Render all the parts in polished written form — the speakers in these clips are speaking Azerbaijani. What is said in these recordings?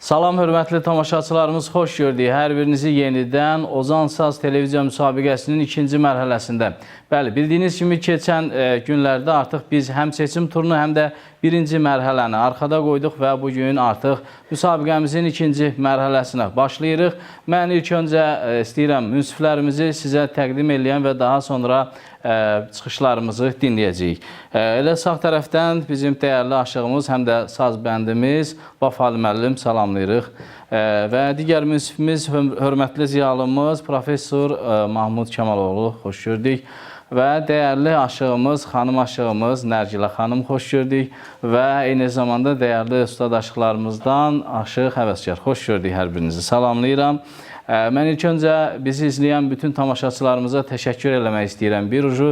Salam, hörmətli tamaşaçılarımız, xoş gördük. Hər birinizi yenidən Ozan Saz televiziya müsabiqəsinin ikinci mərhələsində. Bəli, bildiyiniz kimi keçən günlərdə artıq biz həm seçim turunu, həm də birinci mərhələni arxada qoyduq və bugün artıq müsabiqəmizin ikinci mərhələsinə başlayırıq. Mən ilk öncə istəyirəm münsiflərimizi sizə təqdim edən və daha sonra çıxışlarımızı dinləyəcəyik. Elə sağ tərəfdən bizim dəyərli aşığımız, həm də saz bəndimiz Vafalı müəllim salamlayırıq. Və digər münsifimiz, hörmətli ziyalımız Professor Mahmud Kəmaloğlu, xoş gördük. Və dəyərli aşığımız, xanım aşığımız Nərgilə xanım, xoş gördük. Və eyni zamanda dəyərli ustad aşıqlarımızdan aşıq həvəskar, xoş gördük hər birinizi, salamlayıram. Mən ilk öncə bizi izləyən bütün tamaşaçılarımıza təşəkkür eləmək istəyirəm. Bir ucu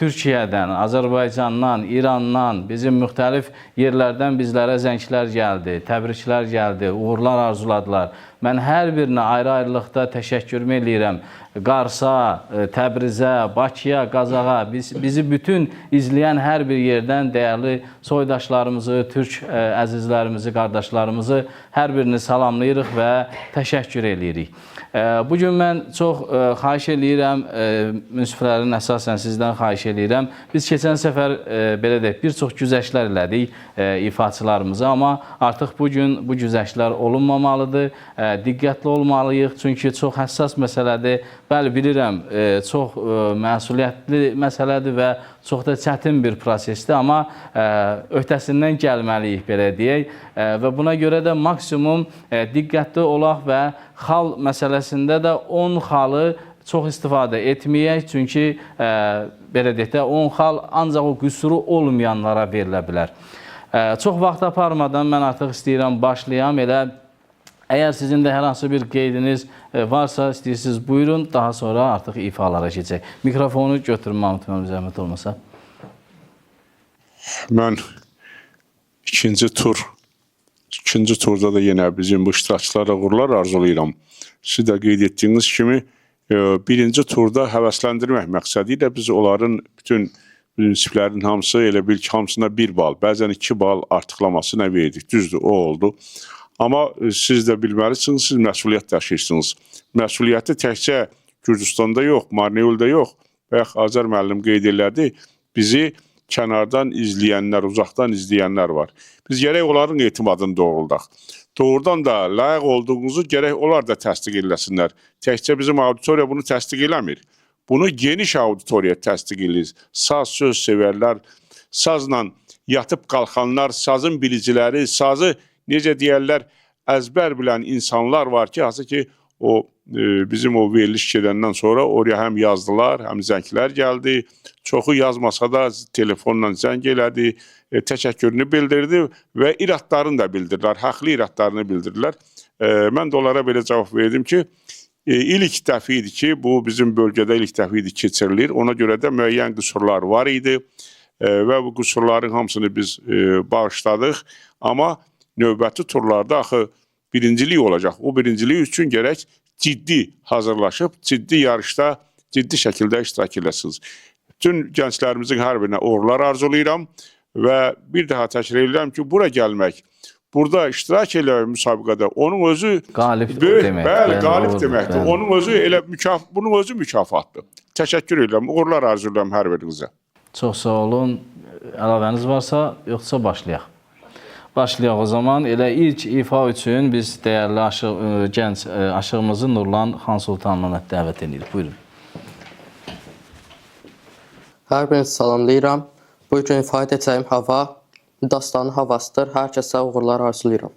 Türkiyədən, Azərbaycandan, İrandan, bizim müxtəlif yerlərdən bizlərə zənglər gəldi, təbriklər gəldi, uğurlar arzuladılar. Mən hər birinə ayrı-ayrılıqda təşəkkürümü eləyirəm. Qarsa, Təbrizə, Bakıya, Qazağa, bizi bütün izləyən hər bir yerdən dəyərli soydaşlarımızı, türk əzizlərimizi, qardaşlarımızı hər birini salamlayırıq və təşəkkür eləyirik. Bugün mən çox xahiş eləyirəm, münsiflərin əsasən sizdən xahiş eləyirəm. Biz keçən səfər, belə deyək, bir çox güzəştlər elədik ifaçılarımıza, amma artıq bugün bu güzəştlər olunmamalıdır. Diqqətli olmalıyıq, çünki çox həssas məsələdir. Bəli, bilirəm, çox məsuliyyətli məsələdir və çox da çətin bir prosesdir, amma öhdəsindən gəlməliyik, belə deyək. Və buna görə də maksimum diqqətli olaq və xal məsələsində də 10 xalı çox istifadə etməyək, çünki belə deyək də 10 xal ancaq o qüsuru olmayanlara verilə bilər. Çox vaxt aparmadan mən artıq istəyirəm başlayam. Elə əgər sizin də hər hansı bir qeydiniz varsa, istəyirsiniz buyurun, daha sonra artıq ifalara keçək. Mikrofonu götürün, Mahmud müəllim, zəhmət olmasa. Mən ikinci turda da yenə bizim bu iştirakçılara uğurlar arzulayıram. Siz də qeyd etdiyiniz kimi, birinci turda həvəsləndirmək məqsədi ilə biz onların bütün münsiflərin hamısı, elə bil ki, hamısına 1 bal, bəzən 2 bal artıqlaması nə verdik. Düzdür, o oldu. Amma siz də bilməlisiniz, siz məsuliyyət daşıyırsınız. Məsuliyyəti təkcə Gürcüstanda yox, Marneulda yox. Bayaq Azər müəllim qeyd elədi, bizi kənardan izləyənlər, uzaqdan izləyənlər var. Biz gərək onların etimadını doğruldaq. Doğrudan da layiq olduğunuzu gərək onlar da təsdiq eləsinlər. Təkcə bizim auditoriya bunu təsdiq eləmir. Bunu geniş auditoriya təsdiq edir. Saz söz sevərlər, sazla yatıb qalxanlar, sazın biliciləri, sazı necə deyərlər, əzbər bilən insanlar var ki, hansı ki, bizim o veriliş gedəndən sonra oraya həm yazdılar, həm zənglər gəldi. Çoxu yazmasa da telefonla zəng elədi, təşəkkürünü bildirdi və iradlarını da bildirdilər, haqlı iradlarını bildirdilər. Mən də onlara belə cavab verdim ki, ilk dəfə idi ki, bu bizim bölgədə ilk dəfə idi keçirilir. Ona görə də müəyyən qüsurlar var idi və bu qüsurların hamısını biz bağışladıq. Amma növbəti turlarda axı birincilik olacaq. O birincilik üçün gərək ciddi hazırlaşıb, ciddi yarışda, ciddi şəkildə iştirak edəsiniz. Bütün gənclərimizin hər birinə uğurlar arzulayıram və bir daha təkrar edirəm ki, bura gəlmək, burada iştirak eləmək müsabiqədə onun özü qalib deməkdir. Onun özü elə bunun özü mükafatdır. Təşəkkür edirəm, uğurlar arzulayıram hər birinizə. Çox sağ olun. Əlavəniz varsa, yoxsa başlayaq. Başlayaq o zaman. Elə ilk ifa üçün biz dəyərli gənc aşığımızı Nurlan Xansultanlığına dəvət edirik. Buyurun. Hər birinizi salamlayıram. Bugün ifa edəcəyim hava dastanın havasıdır. Hər kəsə uğurlar arzulayıram.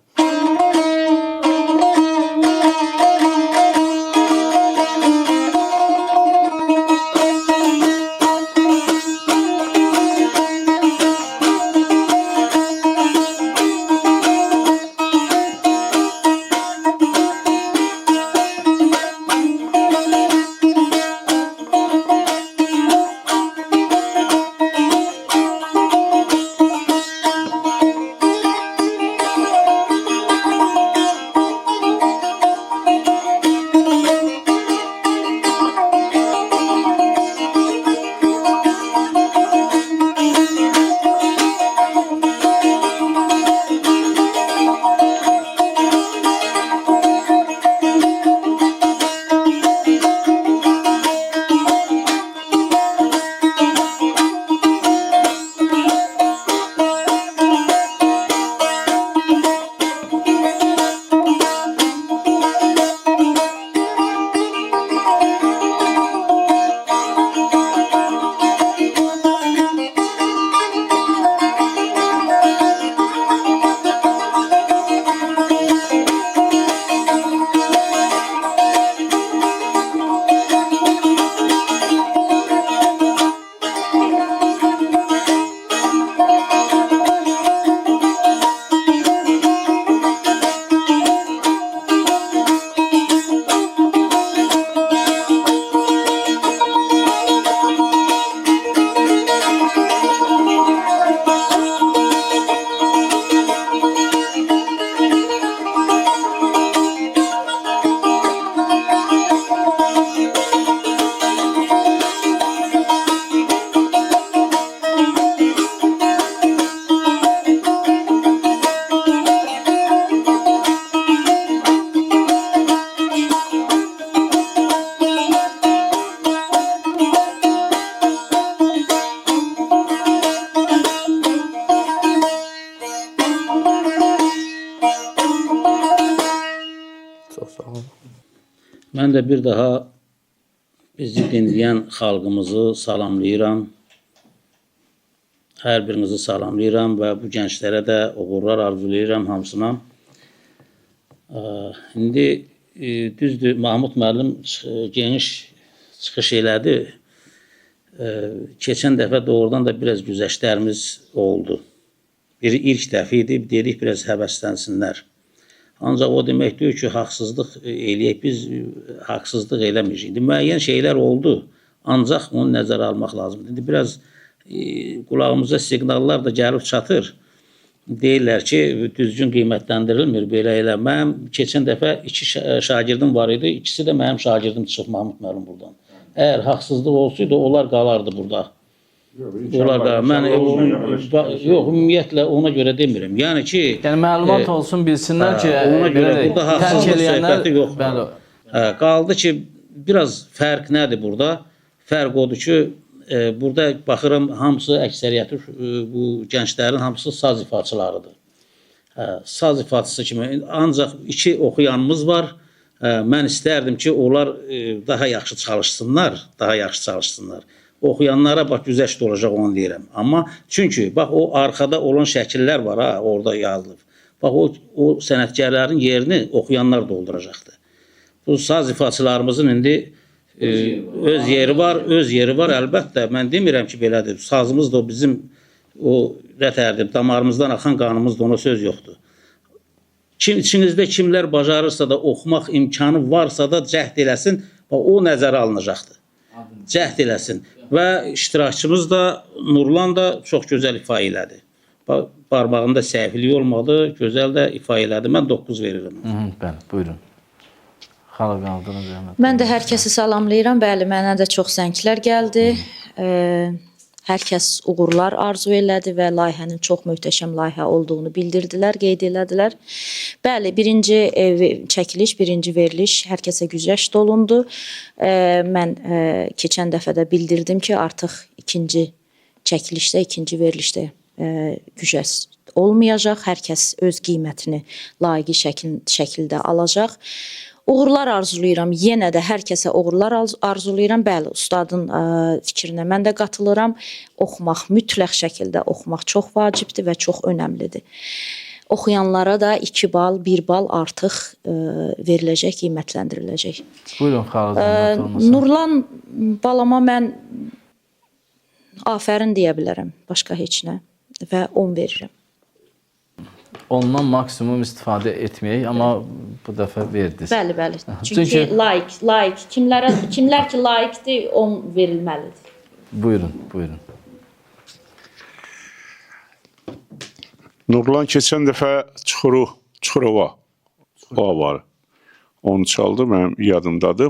Mən də bir daha bizi dinləyən xalqımızı salamlayıram. Hər birinizi salamlayıram və bu gənclərə də uğurlar arzulayıram hamısına. İndi düzdür, Mahmud müəllim geniş çıxış elədi. Keçən dəfə doğrudan da biraz güzəştlərimiz oldu. Biri ilk dəfə idi, dedik biraz həvəslənsinlər. Ancaq o demək deyir ki, haqsızlıq eləyək, biz haqsızlıq eləməyik. İndi müəyyən şeylər oldu, ancaq onu nəzərə almaq lazımdır. İndi biraz qulağımıza siqnallar da gəlib çatır. Deyirlər ki, düzgün qiymətləndirilmir, belə elə. Mənim keçən dəfə 2 şagirdim var idi, ikisi də mənim şagirdim çıxıb Mahmud müəllim buradan. Əgər haqsızlıq olsaydı, onlar qalardı burada. Mən yox, ümumiyyətlə ona görə demirəm. Yəni ki, məlumat olsun, bilsinlər ki, ona görə burada haqsızlıq söhbəti yox. Bəli. Qaldı ki, biraz fərq nədir burada? Fərq odur ki, burada baxıram, hamısı, əksəriyyəti bu gənclərin hamısı saz ifaçılarıdır. Saz ifaçısı kimi, ancaq 2 oxuyanımız var. Mən istərdim ki, onlar daha yaxşı çalışsınlar, Oxuyanlara bax, güzəşt olacaq, onu deyirəm. Amma çünki, bax, o arkada olan şəkillər var, orada yazılıb. Bax, o sənətkarların yerini oxuyanlar dolduracaqdır. Bu saz ifaçılarımızın indi öz yeri var, əlbəttə. Mən demirəm ki, belədir. Sazımız da bizim damarımızdan axan qanımızda, ona söz yoxdur. İçinizdə kimlər bacarırsa da, oxumaq imkanı varsa da cəhd eləsin, o nəzərə alınacaqdır. Cəhd eləsin. Və iştirakçımız da, Nurlan da çox gözəl ifa elədi. Barmağında səhvlik olmadı, gözəl də ifa elədi. Mən 9 verirəm. Bəli, buyurun. Xala qaldınız, Əhməd. Mən də hər kəsi salamlayıram. Bəli, mənə də çox zənglər gəldi. Hər kəs uğurlar arzu elədi və layihənin çox möhtəşəm layihə olduğunu bildirdilər, qeyd elədilər. Bəli, birinci çəkiliş, birinci veriliş hər kəsə güzəşt olundu. Mən keçən dəfə də bildirdim ki, artıq ikinci çəkilişdə, ikinci verilişdə güzəşt olmayacaq. Hər kəs öz qiymətini layiqi şəkildə alacaq. Uğurlar arzulayıram. Yenə də hər kəsə uğurlar arzulayıram. Bəli, ustadın fikrinə mən də qatılıram. Oxumaq, mütləq şəkildə oxumaq çox vacibdir və çox önəmlidir. Oxuyanlara da 2 bal, 1 bal artıq veriləcək, qiymətləndiriləcək. Buyurun, xala zəhmət olmasın. Nurlan balama mən afərin deyə bilərəm, başqa heç nə və 10 verirəm. Ondan maksimum istifadə etməyək, amma bu dəfə verdiniz. Bəli, bəli. Çünki layiq. Kimlər ki layiqdir, 10 verilməlidir. Buyurun. Nurlan keçən dəfə Çuxurova var. Onu çaldı, mənim yadımdadır.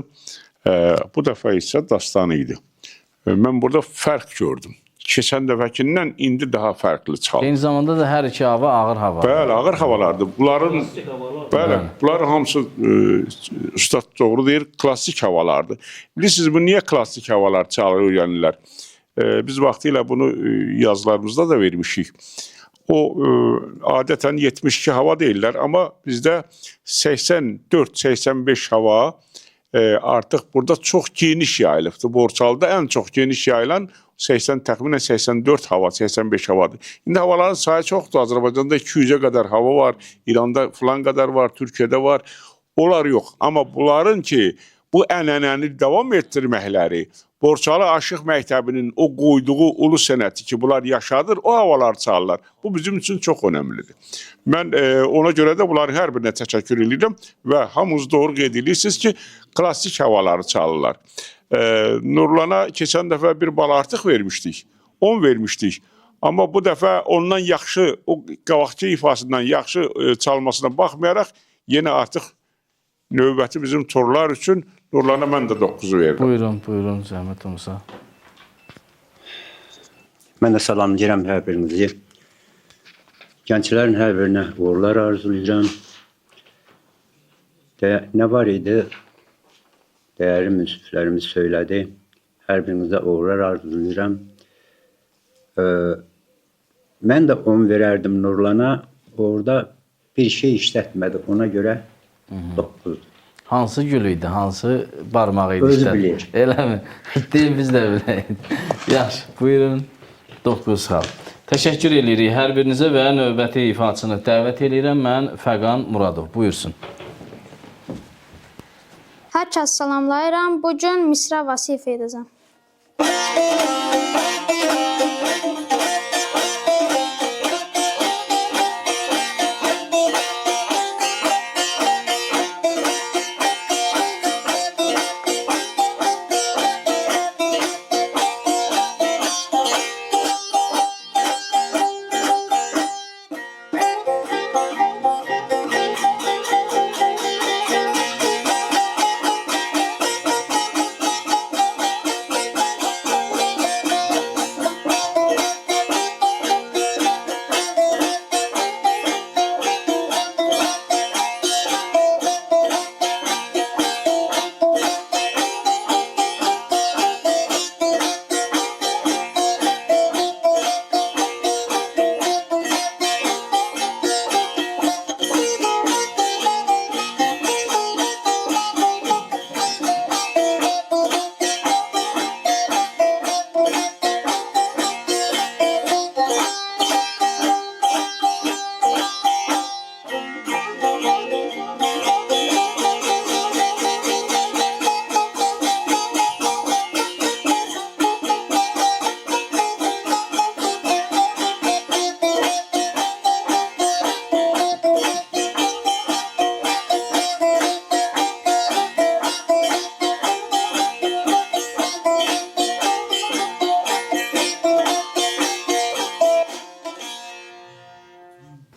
Bu dəfə isə Dastan idi. Mən burada fərq gördüm. Keçən dəfəkindən indi daha fərqli çaldı. Eyni zamanda da hər iki hava ağır hava. Bəli, ağır havalardır. Bunların hamısı ustad doğru deyir, klassik havalardır. Bilirsiniz, bu niyə klassik havalar çalır öyrənirlər? Biz vaxtilə bunu yazılarımızda da vermişik. O adətən 72 hava deyirlər, amma bizdə 84-85 hava artıq burada çox geniş yayılıbdır. Borçalıda ən çox geniş yayılan təxminən 84 hava, 85 havadır. İndi havaların sayı çoxdur. Azərbaycanda 200-ə qədər hava var, İranda filan qədər var, Türkiyədə var. Onlar yox. Amma bunların ki, bu ənənəni davam etdirməkləri, Borçalı Aşıq Məktəbinin o qoyduğu ulu sənəti ki, bunlar yaşadır, o havalar çalırlar. Bu bizim üçün çox önəmlidir. Mən ona görə də bunların hər birinə təşəkkür edirəm və hamınız doğru qeyd edirsiniz ki, klassik havaları çalırlar. Nurlana keçən dəfə 1 bal artıq vermişdik, 10 vermişdik. Amma bu dəfə ondan yaxşı, o qabaqçı ifasından yaxşı çalmasına baxmayaraq, yenə artıq növbəti bizim turlar üçün Nurlana mən də 9'u verirəm. Buyurun, zəhmət olmasa. Mən də salamlayıram hər birinizi. Gənclərin hər birinə uğurlar arzulayıram. Nə var idi? Dəyərli münsiflərimiz söylədi. Hər birinizə uğurlar arzulayıram. Mən də 10 verərdim Nurlana. Orada bir şey işlətmədi. Ona görə 9'dur. Hansı gül idi, hansı barmağı idi? Özü işlədi? bilir. Eləmi? Deyim biz də biləyik. Yaxşı, buyurun. 9 xal. Təşəkkür edirik hər birinizə və növbəti ifaçını dəvət edirəm. Mən Fəqan Muradov. Buyursun. Hər kəs salamlayıram. Bu gün misra vasif edəcəm.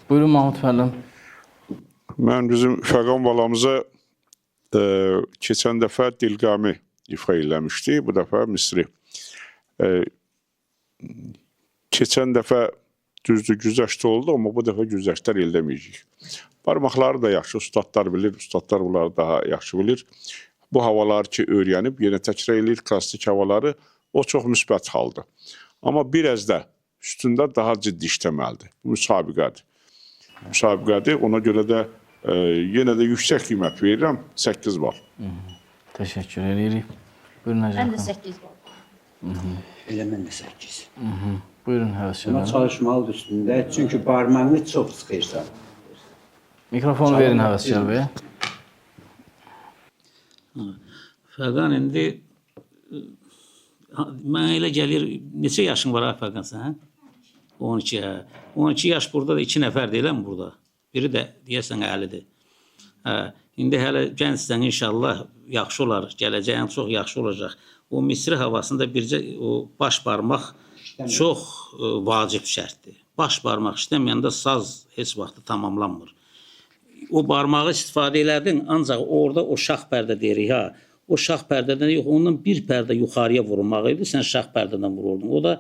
Buyurun Mahmud müəllim. Mən bizim Fəqan balamıza keçən dəfə Dilqami ifa eləmişdi, bu dəfə Misri. Keçən dəfə düzdür güzəştə oldu, amma bu dəfə güzəştlər eləməyəcək. Barmaqları da yaxşı ustadlar bilir, ustadlar bunları daha yaxşı bilir. Bu havaları ki öyrənib, yenə təkrar eləyir klassik havaları, o çox müsbət haldır. Amma biraz da üstündə daha ciddi işləməlidir. Bu müsabiqədir. Müsabiqədir, ona görə də yenə də yüksək qiymət verirəm, 8 bal. Təşəkkür edirik. Buyurun Nəcəf Mən də xanım. 8 bal. Elə mən də 8. Buyurun Buna həvəskarlar. çalışmalıdır üstündə. Çünki barmağını çox sıxırsan. Mikrofonu verin həvəskar bəyə. Fəqan indi mənə elə gəlir, neçə yaşın var ha Fəqan sən? 12 hə. 12 yaş burada da 2 nəfərdir eləmi burada? Biri də deyəsən 50-dir. Hə, indi hələ gəncsən inşallah yaxşı olar, gələcəyin çox yaxşı olacaq. O Misri havasında bircə o baş barmaq çox vacib şərtdir. Baş barmaq işləməyəndə saz heç vaxt tamamlanmır. O barmağı istifadə elədin, ancaq orada o şax pərdə deyirik ha. O şax pərdədən yox, ondan bir pərdə yuxarıya vurulmağı idi, sən şax pərdədən vururdun. O da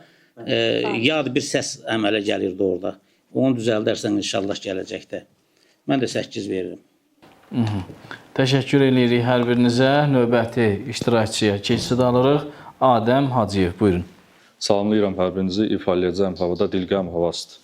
yad bir səs əmələ gəlirdi orada. Onu düzəldərsən inşallah gələcəkdə. Mən də 8 veririm. Təşəkkür edirik hər birinizə. Növbəti iştirakçıya keçid alırıq. Adəm Hacıyev, buyurun. Salamlayıram hər birinizi. İfa eləyəcəm havada Dilqam havasıdır.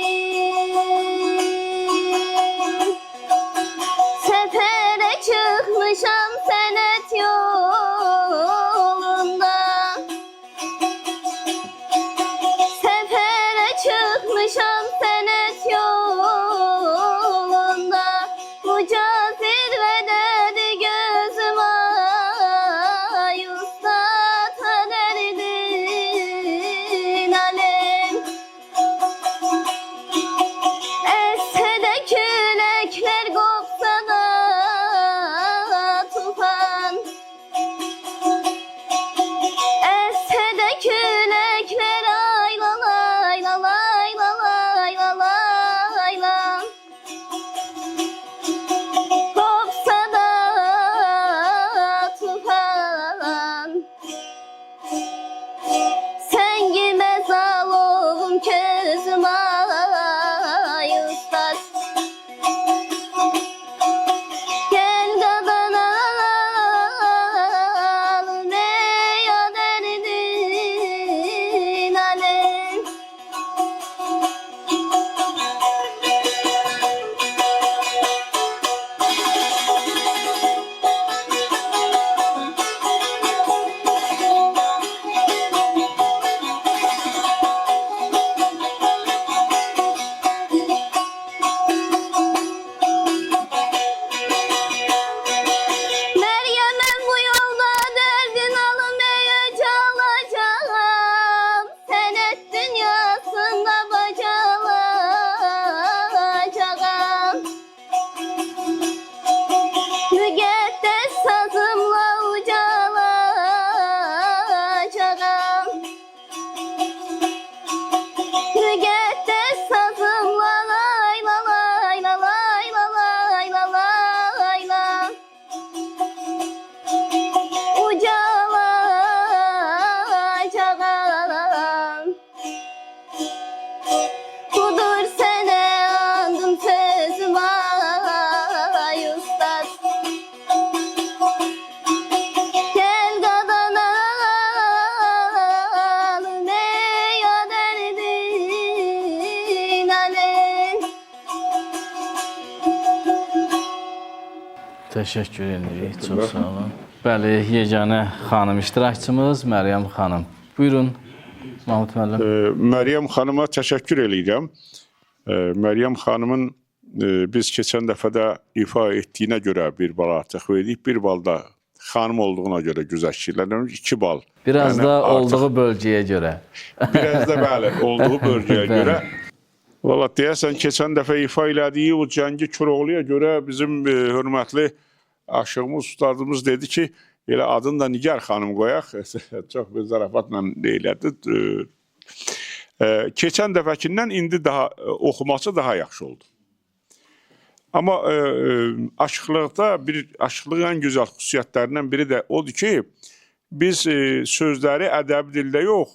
Müzik Təşəkkür edirik. Çox sağ olun. Bəli, yeganə xanım iştirakçımız Məryəm xanım. Buyurun, Mahmud müəllim. Məryəm xanıma təşəkkür edirəm. Məryəm xanımın biz keçən dəfə də ifa etdiyinə görə bir bal artıq verdik. Bir bal da xanım olduğuna görə güzəştçilərdən 2 bal. Biraz Yəni da artıq- olduğu bölgəyə görə. Biraz da bəli, olduğu bölgəyə Bəli. görə. Valla deyəsən keçən dəfə ifa elədiyi o Cəngi Köroğlu'ya görə bizim hörmətli aşığımız, ustadımız dedi ki, elə adını da Nigar xanım qoyaq. Çox bir zarafatla elədi. Keçən dəfəkindən indi daha oxuması daha yaxşı oldu. Amma aşıqlıqda aşıqlığın ən gözəl xüsusiyyətlərindən biri də odur ki, biz sözləri ədəbi dildə yox,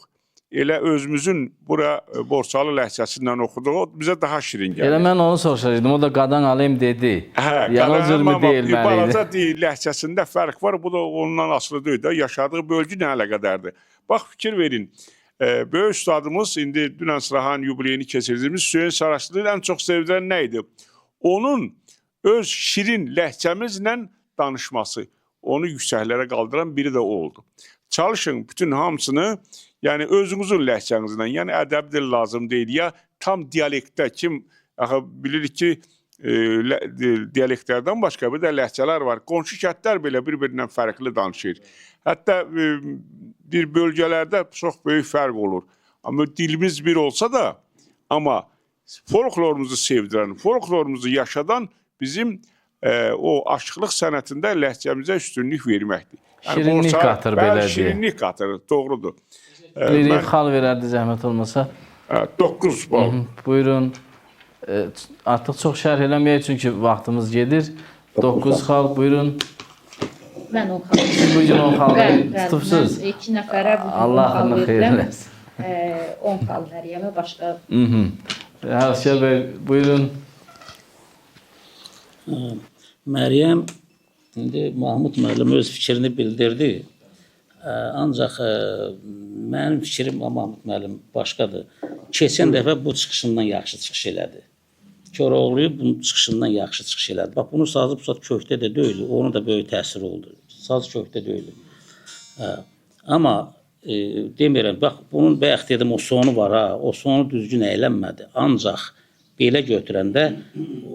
elə özümüzün bura Borçalı ləhcəsindən oxuduğu bizə daha şirin gəlir. Elə mən onu soruşacaqdım. O da qadan alayım dedi. Yəni o cürmü deyilməli idi. Balaca deyil, ləhcəsində fərq var. Bu da ondan asılı deyil də. Yaşadığı bölgü nə əlaqədardır. Bax, fikir verin. Böyük ustadımız, indi dünən Sırahan yubileyini keçirdiyimiz Hüseyin Saraçlı'nın ən çox sevdirən nə idi? Onun öz şirin ləhcəmizlə danışması, onu yüksəklərə qaldıran biri də o oldu. Çalışın bütün hamısını, yəni özünüzün ləhcənizlə, yəni ədəb dil lazım deyil ya tam dialektdə kim bilir ki, dialektlərdən başqa bir də ləhcələr var. Qonşu kəndlər belə bir-birindən fərqli danışır. Hətta bir bölgələrdə çox böyük fərq olur. Amma dilimiz bir olsa da, amma folklorumuzu sevdirən, folklorumuzu yaşadan bizim o aşıqlıq sənətində ləhcəmizə üstünlük verməkdir. Şirinlik qatır belə Bəli, deyək. şirinlik qatır, doğrudur. Lirik xal verərdi zəhmət olmasa. 9 bal. Buyurun. Artıq çox şərh eləməyək çünki vaxtımız gedir. 9 xal, buyurun. Mən 10 xal. Siz bu gün 10 xal tutubsuz. 2 nəfərə bu gün Allah 10 xal xeyirli xeyir verirəm. eləsin. 10 xal Məryəmə başqa. Həşər bəy, buyurun. Məryəm indi Mahmud müəllim öz fikrini bildirdi. Ancaq mənim fikrim Mahmud müəllim başqadır. Keçən dəfə bu çıxışından yaxşı çıxış elədi. Köroğlu'yu bunun çıxışından yaxşı çıxış elədi. Bax bunu sazı pusat kökdə də deyildi. Onun da böyük təsiri oldu. Saz kökdə deyildi. Amma demirəm, bax bunun bayaq dedim o sonu var ha. O sonu düzgün əylənmədi. Ancaq belə götürəndə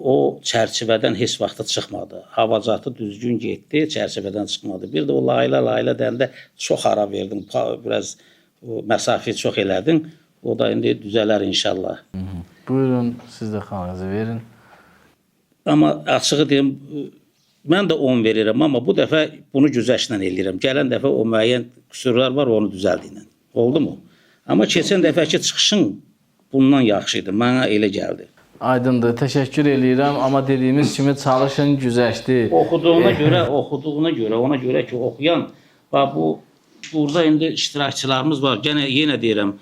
o çərçivədən heç vaxtı çıxmadı. Havacatı düzgün getdi, çərçivədən çıxmadı. Bir də o layla deyəndə çox ara verdim. Biraz məsafə çox elədin. O da indi düzələr inşallah. Buyurun, siz də xalınızı verin. Amma açığı deyim, mən də 10 verirəm, amma bu dəfə bunu güzəştlə eləyirəm. Gələn dəfə o müəyyən qüsurlar var, onu düzəldiylə. Oldu mu? Amma keçən dəfəki çıxışın bundan yaxşı idi. Mənə elə gəldi. Aydındır, təşəkkür eləyirəm. Amma dediyimiz kimi çalışın, güzəşti. Oxuduğuna görə, ona görə ki, oxuyan, burada indi iştirakçılarımız var. Yenə deyirəm,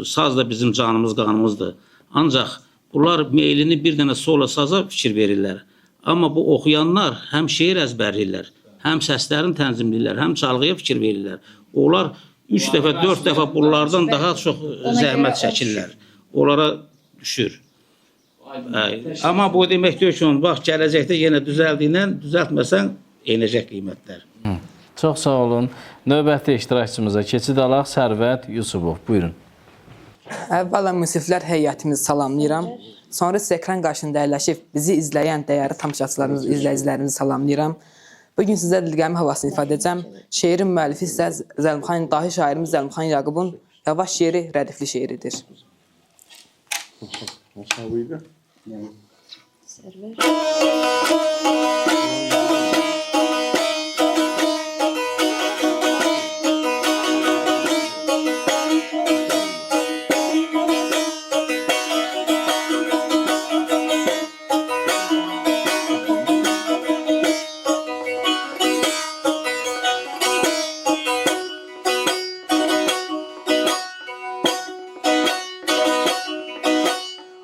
saz da bizim canımız, qanımızdır. Ancaq bunlar meylini bir dənə sola saza fikir verirlər. Amma bu oxuyanlar həm şeir əzbərləyirlər, həm səslərini tənzimləyirlər, həm çalğıya fikir verirlər. Onlar 3 dəfə, 4 dəfə bunlardan daha çox zəhmət çəkirlər. Onlara düşür. Amma bu demək deyil ki, bax, gələcəkdə yenə düzəldiyindən düzəltməsən, enəcək qiymətlər. Çox sağ olun. Növbəti iştirakçımıza keçid alaq Sərvət Yusubov. Buyurun. Əvvəla müsiflər heyətimizi salamlayıram. Sonra siz ekran qarşısında əyləşib bizi izləyən dəyərli tamaşaçılarımız, izləyicilərimizi salamlayıram. Bugün sizə Dilqəmi havasını ifadə edəcəm. Şeirin müəllifi isə dahi şairimiz Zəlmxan Yaqubun yavaş şeiri rədifli şeiridir.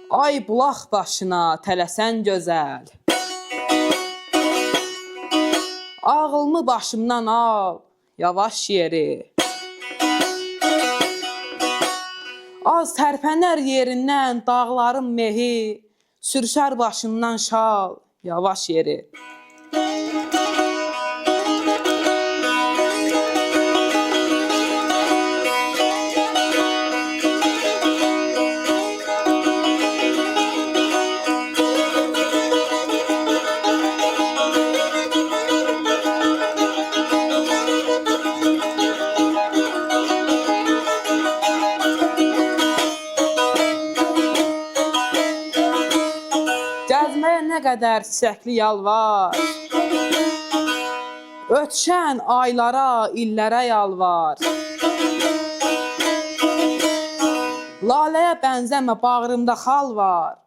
Ay bulaq başına tələsən gözəl. Ağılımı başımdan al, yavaş yeri. Az tərpənər yerindən dağların mehi, sürüşər başımdan şal, yavaş yeri. Nə qədər çiçəkli yalvar. Ötşən aylara, illərə yalvar. Laləyə bənzəmə, bağrımda xal var.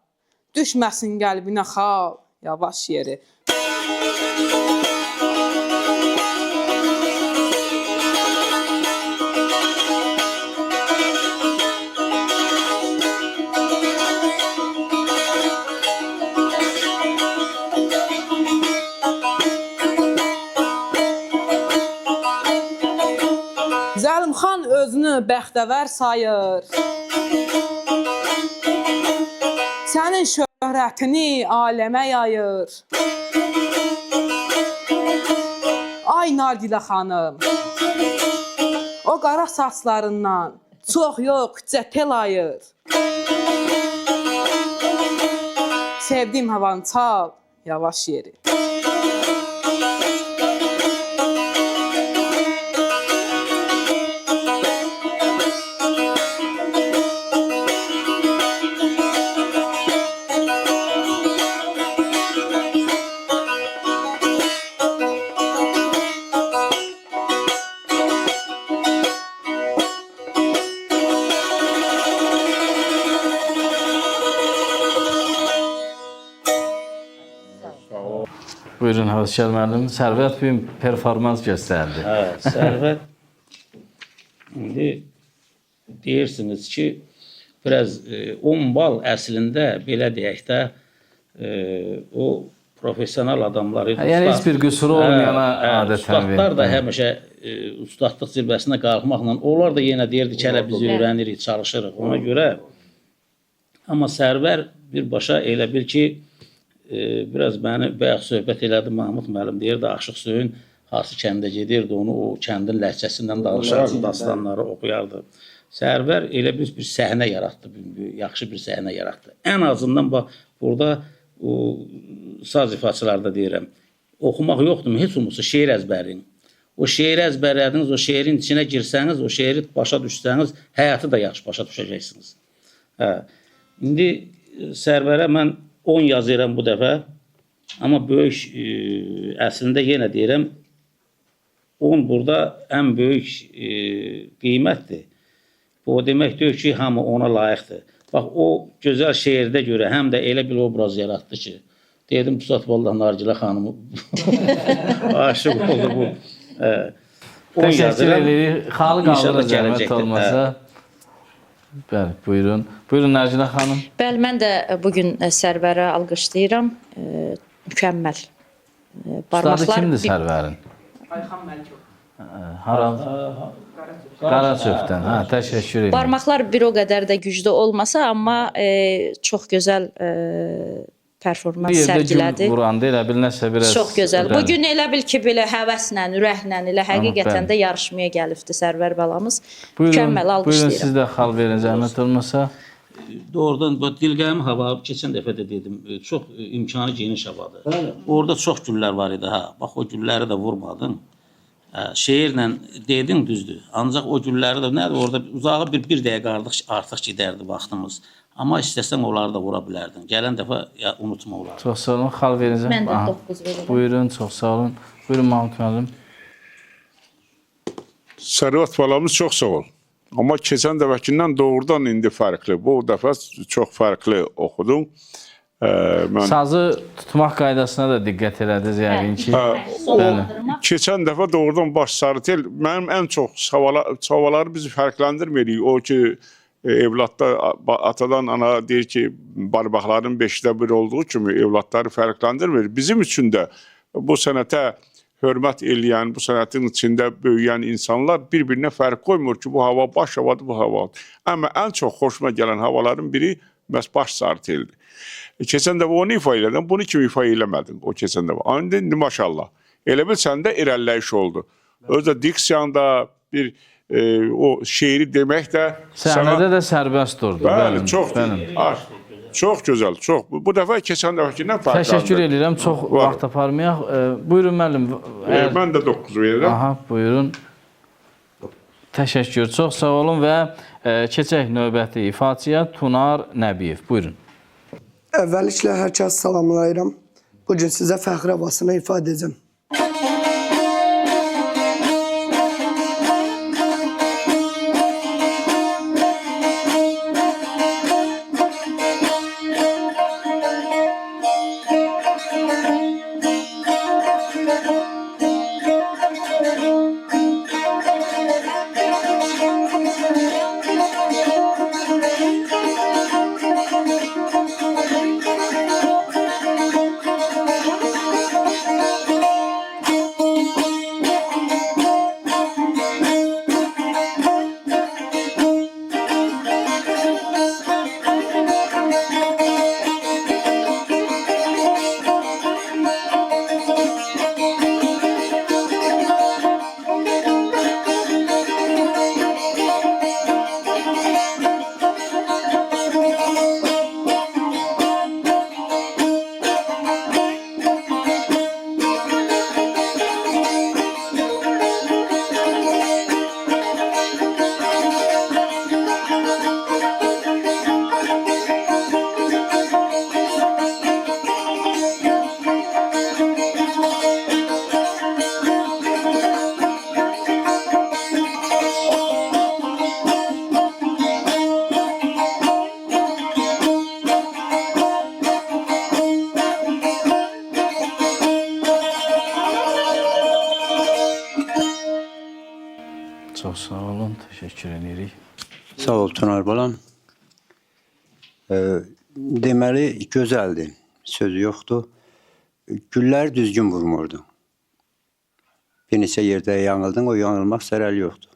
Düşməsin qəlbinə xal, yavaş yeri. Zəlimxan özünü bəxtəvər sayır. Sənin şöhrətini aləmə yayır. Ay Nargilə xanım, o qara saçlarından çox yox, cəpel ayır. Sevdiyim havanı çal, yavaş yeri. Buyurun Həvəskar müəllim. Sərvət bir performans göstərdi. Hə, Sərvət indi deyirsiniz ki, biraz 10 bal əslində belə deyək də o professional adamları Yəni heç bir qüsuru olmayana adətən ustadlar da həmişə ustadlıq zirvəsinə qalxmaqla onlar da yenə deyirdi ki, hələ biz öyrənirik, çalışırıq ona görə. Amma Sərvər birbaşa elə bil ki, biraz məni bayaq söhbət elədi Mahmud müəllim, deyirdi Aşıq Söyün hansı kəndə gedirdi, onu o kəndin ləhcəsindən danışardı, dastanları oxuyardı. Sərvər elə bir səhnə yaratdı, yaxşı bir səhnə yaratdı. Ən azından bax, burada o saz ifaçılarda deyirəm, oxumaq yoxdur mu? Heç olmasa şeir əzbərin. O şeiri əzbərlədiniz, o şeirin içinə girsəniz, o şeiri başa düşsəniz, həyatı da yaxşı başa düşəcəksiniz. İndi Sərvərə mən 10 yazıram bu dəfə, amma böyük, əslində yenə deyirəm, 10 burada ən böyük qiymətdir. Bu o demək deyir ki, hamı ona layiqdir. Bax, o gözəl şeirdə görə həm də elə bir obraz yaratdı ki, dedim, Pusat Vallah Nargilə xanımı aşıq oldu bu. Təşəkkür edirik. Xalq alır zəhmət olmasa. Bəli, buyurun. Buyurun Nargilə xanım. Bəli, mən də bugün Sərvərə alqışlayıram. Mükəmməl. Ustadı kimdir Sərvərin? Ayxan Məlikov. Haram? Qaraçöpdən. Hə, təşəkkür edirəm. Barmaqlar bir o qədər də güclü olmasa, amma çox gözəl performans sərgilədi. Bir yerdə gül vuranda elə bil nəsə biraz... Çox gözəl. Bugün elə bil ki, belə həvəslə, ürəklə, elə həqiqətən də yarışmaya gəlibdi Sərvər balamız. Mükəmməl alqışlayıram. Buyurun, siz də xal verin, zəhmət olmasa. Doğrudan, Dilqəyim hava, keçən dəfə də dedim, çox imkanı geniş havadır. Orada çox güllər var idi, bax o gülləri də vurmadın. Şeirlə dedin düzdür, ancaq o gülləri də nədir, orada uzağa bir dəqiqə artıq gedərdi vaxtımız. Amma istəsən onları da vura bilərdin. Gələn dəfə unutma onları. Çox sağ olun, xal verəcəm. Mən də 9 verirəm. Buyurun, çox sağ olun. Buyurun Mahmud müəllim. Sərvət balamız çox sağ ol. Amma keçən dəfəkindən doğrudan indi fərqli. Bu dəfə çox fərqli oxudum. Sazı tutmaq qaydasına da diqqət elədiniz yəqin ki. Keçən dəfə doğrudan baş sarıtel. Mənim ən çox çavaları bizi fərqləndirmir. O ki, evladda atadan ana deyir ki, barmaqların 5də 1 olduğu kimi evladları fərqləndirmir. Bizim üçün də bu sənətə hörmət eləyən, bu sənətin içində böyüyən insanlar bir-birinə fərq qoymur ki, bu hava baş havadır, bu havadır. Amma ən çox xoşuma gələn havaların biri məhz baş sarıteldir. Keçən dəfə onu ifa elədim, bunu kimi ifa eləmədin o keçən dəfə. İndi maşallah. Elə bil səndə irəliləyiş oldu. Özdə diksiyanda bir o şeiri demək də... Səhnədə də sərbəst durdu. Bəli, çox gözəl, çox. Bu dəfə keçən dəfəkindən fərqlandı. Təşəkkür edirəm, çox vaxt aparmayaq. Buyurun müəllim. Mən də 9 verirəm. Aha, buyurun. Təşəkkür, çox sağ olun və keçək növbəti ifaçıya Tunar Nəbiyev. Buyurun. Əvvəlliklə hər kəs salamlayıram. Bu gün sizə fəxri havasını ifadə edəcəm. Çox sağ olun, təşəkkür edirik. Sağ ol Tunar balam. Deməli gözəldir. Sözü yoxdur. Gülləri düzgün vurmurdu. Bir neçə yerdə yanıldın, o yanılmaq zərəli yoxdur.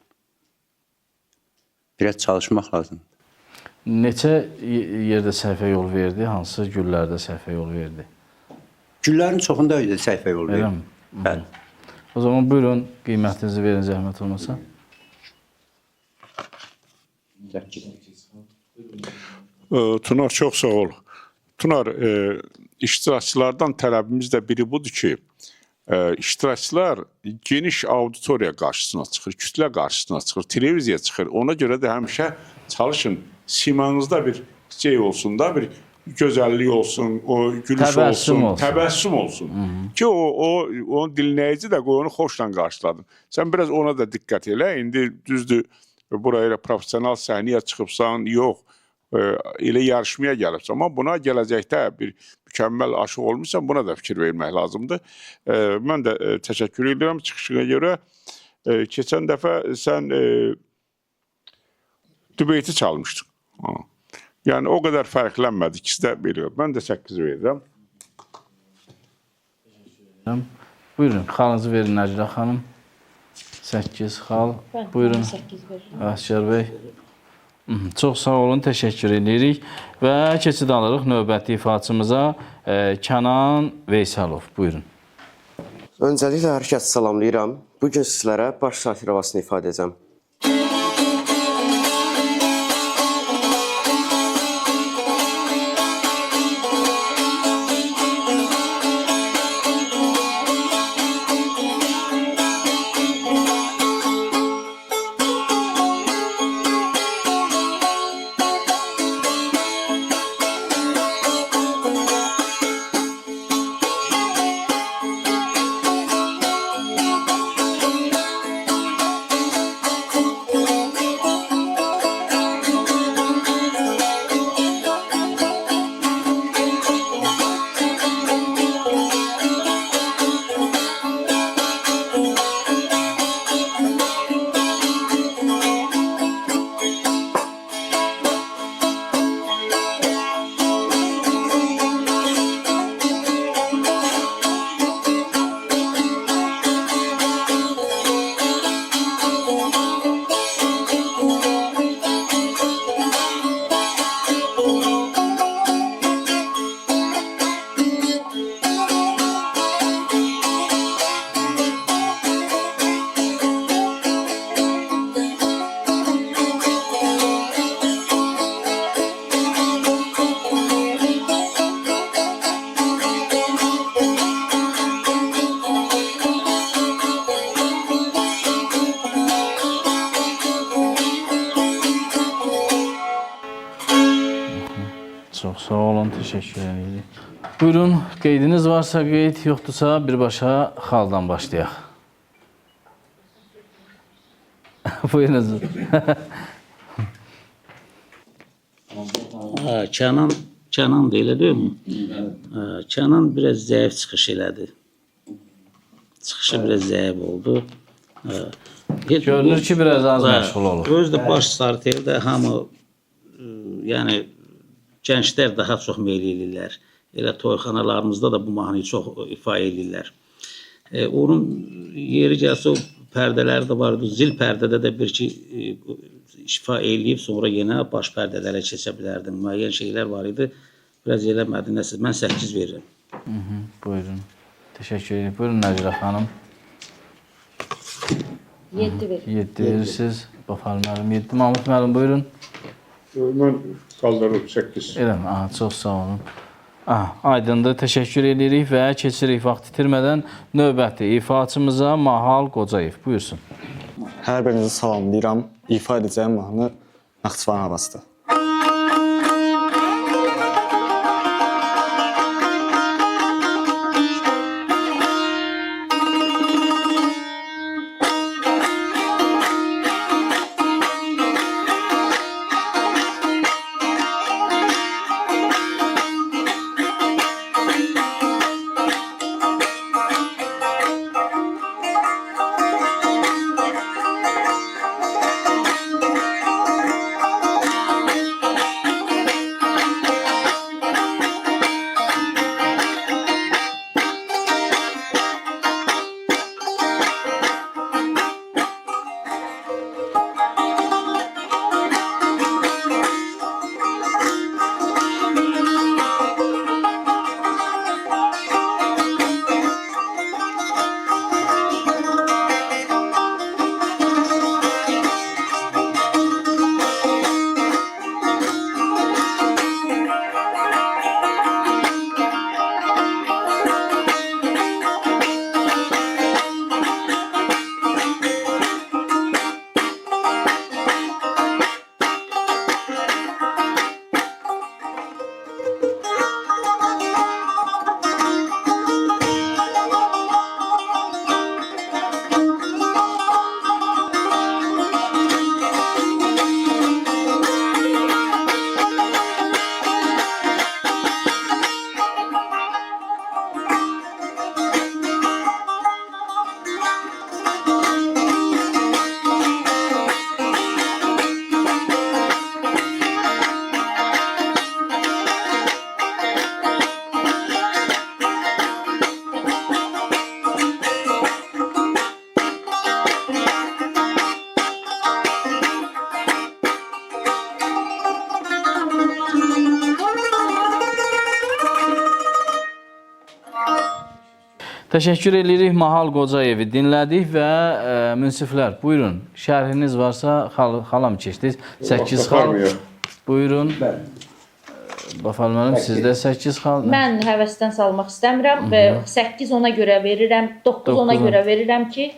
Biraz çalışmaq lazım. Neçə yerdə səhvə yol verdi? Hansı güllərdə səhvə yol verdi? Güllərin çoxunda səhvə yol Elə verdi. mi? Bəli. O zaman buyurun, qiymətinizi verin zəhmət olmasa. Tunar çox sağ ol. Tunar, iştirakçılardan tələbimiz də biri budur ki, iştirakçılar geniş auditoriya qarşısına çıxır, kütlə qarşısına çıxır, televiziya çıxır. Ona görə də həmişə çalışın, simanızda bir şey olsun da, bir gözəllik olsun, o gülüş olsun, təbəssüm olsun. Ki onun dinləyici də onu xoşla qarşıladın. Sən biraz ona da diqqət elə. İndi düzdür, buraya profesional səhnəyə çıxıbsan, yox, elə yarışmaya gəlibsən. Amma buna gələcəkdə bir mükəmməl aşıq olmuşsan, buna da fikir vermək lazımdır. Mən də təşəkkür edirəm çıxışına görə. Keçən dəfə sən dübeyti çalmışdın. Yəni, o qədər fərqlənmədi. İkisi də veriyor. Mən də 8 verirəm. Buyurun, xalınızı verin Nəclə xanım. 8 xal. Buyurun. Əsgər bəy. Çox sağ olun, təşəkkür edirik. Və keçid alırıq növbəti ifaçımıza Kənan Veysalov. Buyurun. Öncəliklə hər kəsi salamlayıram. Bugün sizlərə baş satir havasını ifadə edəcəm. Çox sağ olun, təşəkkür edirik. Buyurun, qeydiniz varsa qeyd, yoxdursa birbaşa xaldan başlayaq. Buyurunuz. Kənan da elə deyilmi? Kənan biraz zəif çıxış elədi. Çıxışı biraz zəif oldu. Görünür ki, biraz az məşğul olur. Özü də baş starterdə hamı, yəni gənclər daha çox meyl edirlər. Elə toyxanalarımızda da bu mahnıyı çox ifa edirlər. Onun yeri gəlsə o pərdələri də vardı. Zil pərdədə də bir ki ifa eləyib sonra yenə baş pərdələrə keçə bilərdim. Müəyyən şeylər var idi. Biraz eləmədi. Mən 8 verirəm. Buyurun. Təşəkkür ederim. Buyurun Nəcrə xanım. 7 verir. 7 verirsiniz. Baxar müəllim 7. Mahmud müəllim buyurun. Mən qaldırıb 8. Eləmi? Çox sağ olun. Aydındır. Təşəkkür edirik və keçirik vaxt itirmədən növbəti ifaçımıza Mahal Qocayev. Buyursun. Hər birinizi salamlayıram. İfa edəcəyim mahnı Naxçıvan havasıdır. Təşəkkür edirik. Mahal Qocayevi dinlədik və münsiflər, buyurun. Şərhiniz varsa xalam keçdiniz. 8 xal. Buyurun. Bafal müəllim, sizdə 8 xal. Mən həvəsdən salmaq istəmirəm və 8 ona görə verirəm, 9 ona görə verirəm ki,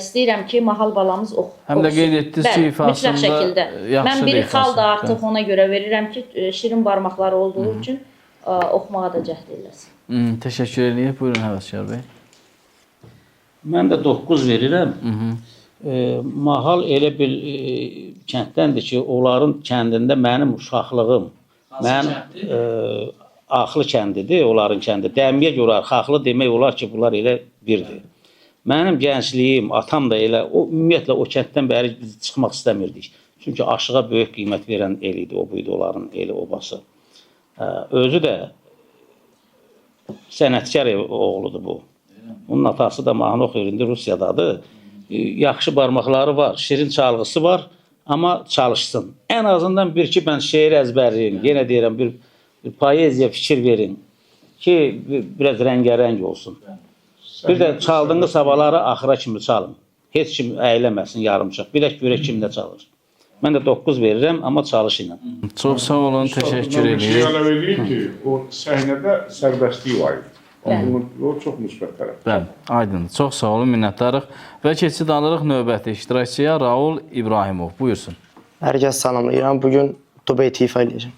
istəyirəm ki, Mahal balamız oxusun. Həm də qeyd etdiniz ki, ifasında mütləq şəkildə. Mən bir xal da artıq ona görə verirəm ki, şirin barmaqları olduğu üçün oxumağa da cəhd eləsin. Təşəkkür edirik. Buyurun Həvəskar bəy. Mən də 9 verirəm. Mahal elə bir kənddəndir ki, onların kəndində mənim uşaqlığım, mənim Axlı kəndidir, onların kəndi. Dəmiyə görə Xaxlı demək olar ki, bunlar elə birdir. Mənim gəncliyim, atam da elə, ümumiyyətlə o kənddən bəri biz çıxmaq istəmirdik. Çünki aşığa böyük qiymət verən el idi, o buydu onların eli, obası. Özü də sənətkar oğludur bu. Onun atası da mahnı oxuyur, indi Rusiyadadır. Yaxşı barmaqları var, şirin çalğısı var, amma çalışsın. Ən azından bir-iki mən şeir əzbərliyim, yenə deyirəm, bir poeziya fikir verin ki, biraz rəngərəng olsun. Bir də çaldığınız havaları axıra kimi çalın. Heç kim əyləməsin yarımçıq. Bilək görək kimdə çalır. Mən də 9 verirəm, amma çalış ilə. Çox sağ olun, təşəkkür edirik. Bir əlavə edeyim ki, o səhnədə sərbəstlik var idi. O çox müsbət tərəf. Bəli, aydın. Çox sağ olun, minnətdarıq. Və keçid alırıq növbəti iştirakçıya Raul İbrahimov. Buyursun. Hər kəs salamlayıram. Bugün Dubeyti ifa edəcəm.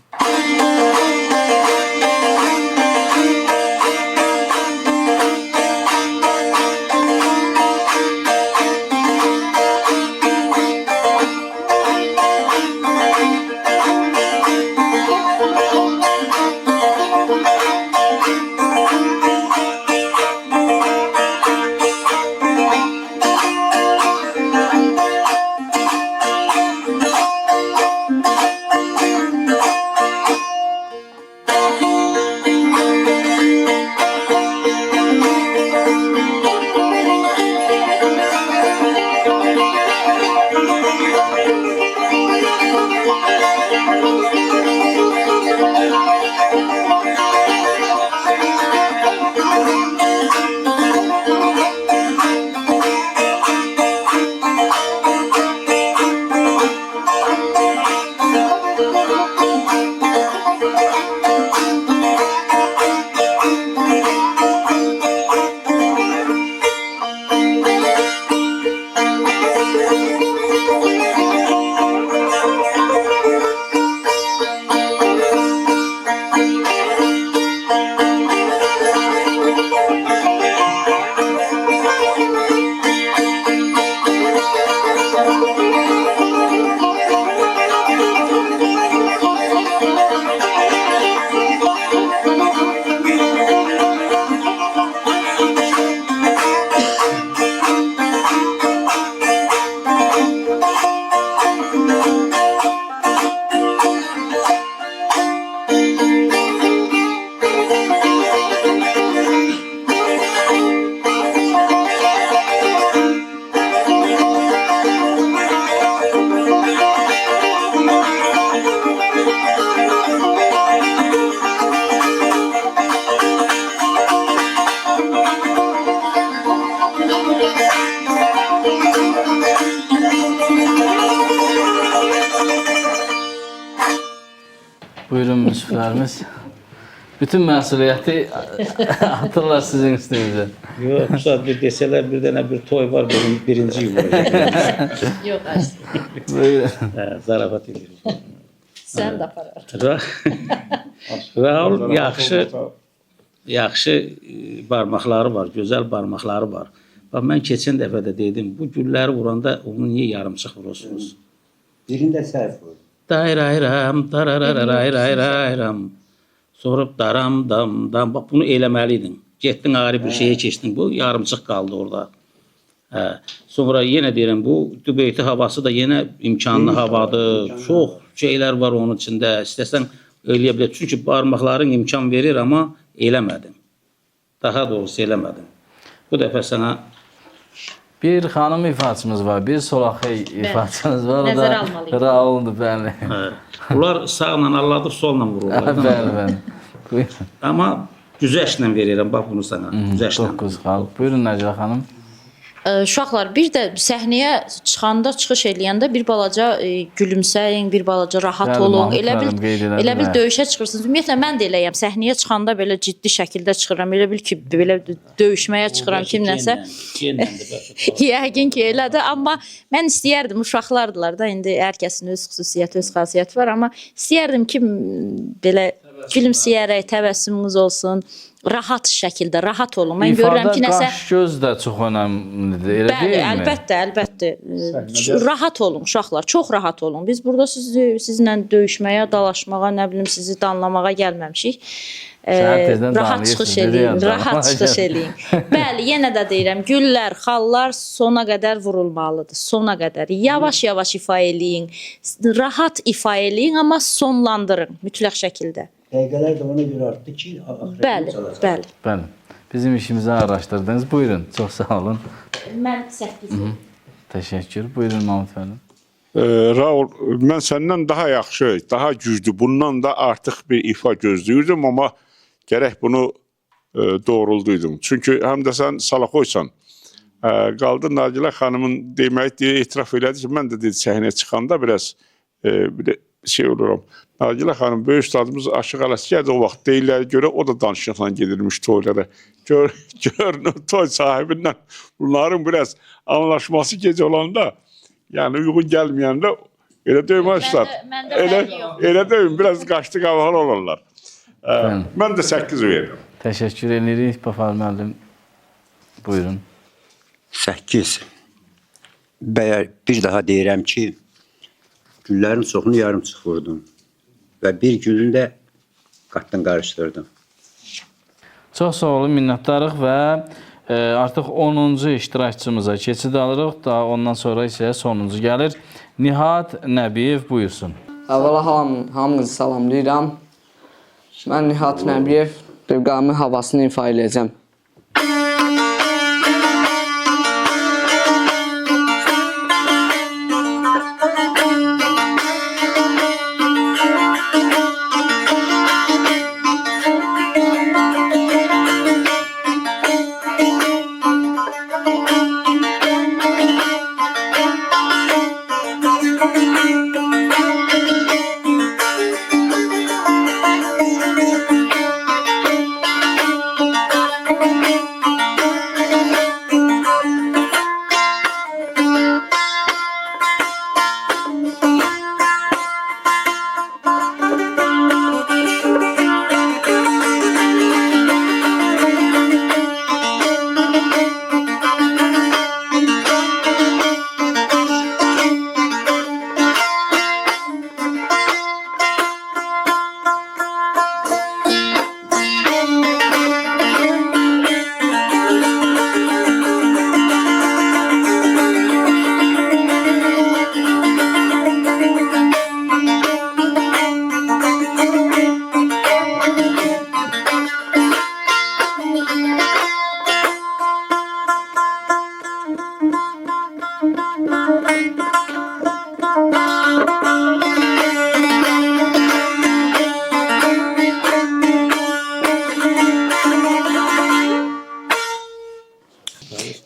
Buyurun müsiflərimiz. Bütün məsuliyyəti atırlar sizin üstünüzə. Yox, Pusat bir desələr bir dənə bir toy var birinci yıl olacaq. Yox, əslində. Buyurun. Zarafat edirik. Sən də aparar. Raul yaxşı barmaqları var, gözəl barmaqları var. Bax, mən keçən dəfə də dedim, bu gülləri vuranda onu niyə yarımçıq vurursunuz? Birində səhv vurdu. Dayrayram, dararararayram. Sonra daram, dam, dam. Bax, bunu eləməliydin. Getdin, ayrı bir şeyə keçdin. Bu yarımçıq qaldı orada. Sonra yenə deyirəm, bu Dubeyti havası da yenə imkanlı havadır. Çox şeylər var onun içində. İstəsən eləyə bilər. Çünki barmaqların imkan verir, amma eləmədin. Daha doğrusu eləmədin. Bu dəfə sənə Bir xanım ifaçımız var, bir Solaxey ifaçımız var. Nəzərə almalıyıq. Rauldur, bəli. bunlar sağla alladıb, solla vururlar. Bəli, bəli. Buyurun. Amma güzəşlə verirəm, bax bunu sənə. Güzəşlə. 9 xal. Buyurun Nəcla xanım. Uşaqlar, bir də səhnəyə çıxanda, çıxış eləyəndə bir balaca gülümsəyin, bir balaca rahat Bəli, olun. Mahmud müəllim qeyd elədi, Elə bil bəli. döyüşə çıxırsınız. Ümumiyyətlə mən də eləyəm. Səhnəyə çıxanda belə ciddi şəkildə çıxıram. Elə bil ki, belə döyüşməyə çıxıram kimləsə. Yəqin ki, elədir. Amma mən istəyərdim, uşaqlardılar da, indi hər kəsin öz xüsusiyyəti, öz xasiyyəti var. Amma istəyərdim ki, belə gülümsəyərək, təbəssümünüz olsun. Rahat şəkildə, rahat olun. Mən görürəm ki, nəsə... Qaş göz də çox önəmlidir, elə Bəli, deyilmi? əlbəttə. Rahat olun uşaqlar, çox rahat olun. Biz burada sizlə döyüşməyə, dalaşmağa, nə bilim, sizi danlamağa gəlməmişik. Rahat çıxış eləyin, rahat çıxış eləyin. Bəli, yenə də deyirəm, güllər, xallar sona qədər vurulmalıdır, sona qədər. Yavaş-yavaş ifa eləyin, rahat ifa eləyin, amma sonlandırın mütləq şəkildə. Dəqiqələr də ona görə artdı ki, Bəli, bəli. Bəli. Bizim işimizi araşdırdınız. Buyurun, çox sağ olun. Mən 8. Təşəkkür. Buyurun Mahmud müəllim. Raul, mən səndən daha yaxşı, daha güclü, bundan da artıq bir ifa gözləyirdim, amma gərək bunu doğrulduydum. Çünki həm də sən Salaxoysan. Qaldı Nagilə xanımın deməyi etiraf elədi ki, mən də dedi, səhnəyə çıxanda biraz şey oluram. Nagilə xanım, böyük ustadımız Aşıq Ələsgərdir o vaxt deyirlər görə, o da danışıqla gedirmiş toylara. Gör, toy sahibindən bunların biraz anlaşması gec olanda, yəni uyğun gəlməyəndə elə döymək ustad. Elə döyüm, biraz qaçdı qavalı olurlar. Mən də 8 verirəm. Təşəkkür edirik, Bafar müəllim. Buyurun. 8. Bir daha deyirəm ki, güllərin çoxunu yarımçıq vurdum. Və bir gülün də qatdan qarışdırdım. Çox sağ olun, minnətdarıq və artıq 10-cu iştirakçımıza keçid alırıq. Daha ondan sonra isə sonuncu gəlir. Nihat Nəbiyev buyursun. Əvvəla hamınızı salamlayıram. Mən Nihat Nəbiyev Dövqami havasını ifa eləyəcəm.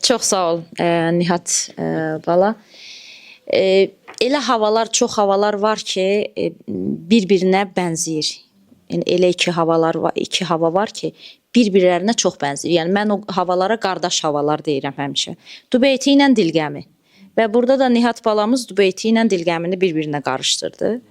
Çox sağ ol Nihat bala. Elə havalar, çox havalar var ki, bir-birinə bənzəyir. Yəni elə iki hava var ki, bir-birlərinə çox bənzəyir. Yəni mən o havalara qardaş havalar deyirəm həmişə. Dubeyti ilə Dilgəmi. Və burada da Nihat balamız Dubeyti ilə Dilgəmini bir-birinə qarışdırdı.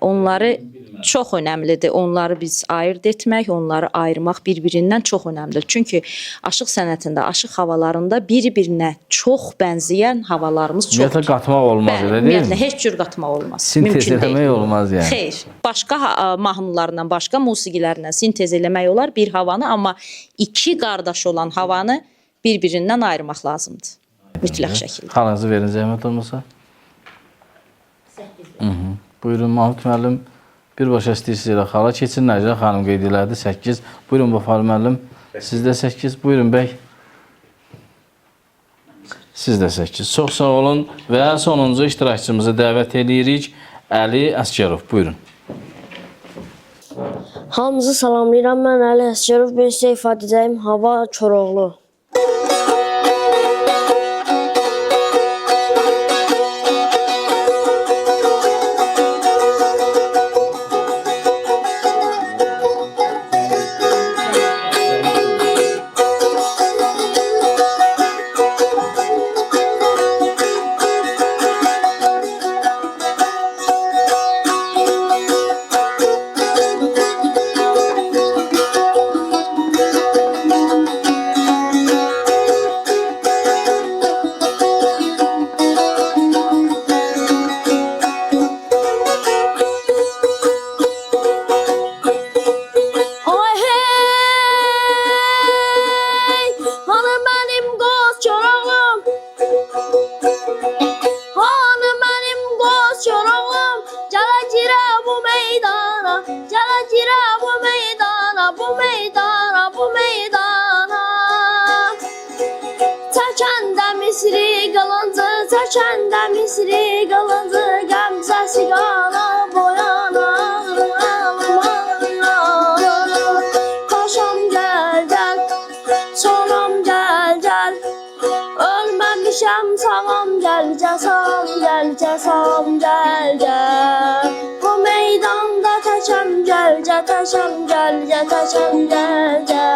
Onları çox önəmlidir. Onları biz ayırd etmək, onları ayırmaq bir-birindən çox önəmlidir. Çünki aşıq sənətində, aşıq havalarında bir-birinə çox bənzəyən havalarımız çoxdur. Ümumiyyətlə qatmaq olmaz, elə deyil mi? Ümumiyyətlə heç cür qatmaq olmaz. Sintez eləmək olmaz yəni. Xeyr. Başqa mahnılarla, başqa musiqilərlə sintez eləmək olar bir havanı, amma iki qardaş olan havanı bir-birindən ayırmaq lazımdır. Mütləq şəkildə. Xalınızı verin zəhmət olmasa. Buyurun Mahmud müəllim. Birbaşa istəyirsiniz elə xala. Keçin Nəcə xanım qeyd elədi 8. Buyurun Vəfar müəllim. Sizdə 8. Buyurun bəy. Sizdə 8. Çox sağ olun və sonuncu iştirakçımızı dəvət edirik. Əli Əsgərov. Buyurun. Hamınızı salamlayıram. Mən Əli Əsgərov. Ben sizə ifadə edəcəyim Hava Koroğlu. Çəkəndə Misri qılıncı qəmzəsi qana boyana Paşam gəl gəl, sonam gəl gəl Ölməmişəm sağam gəl cəsam gəl cəsam gəl gəl Bu meydanda təkəm gəl cətəşəm gəl cətəşəm gəl gəl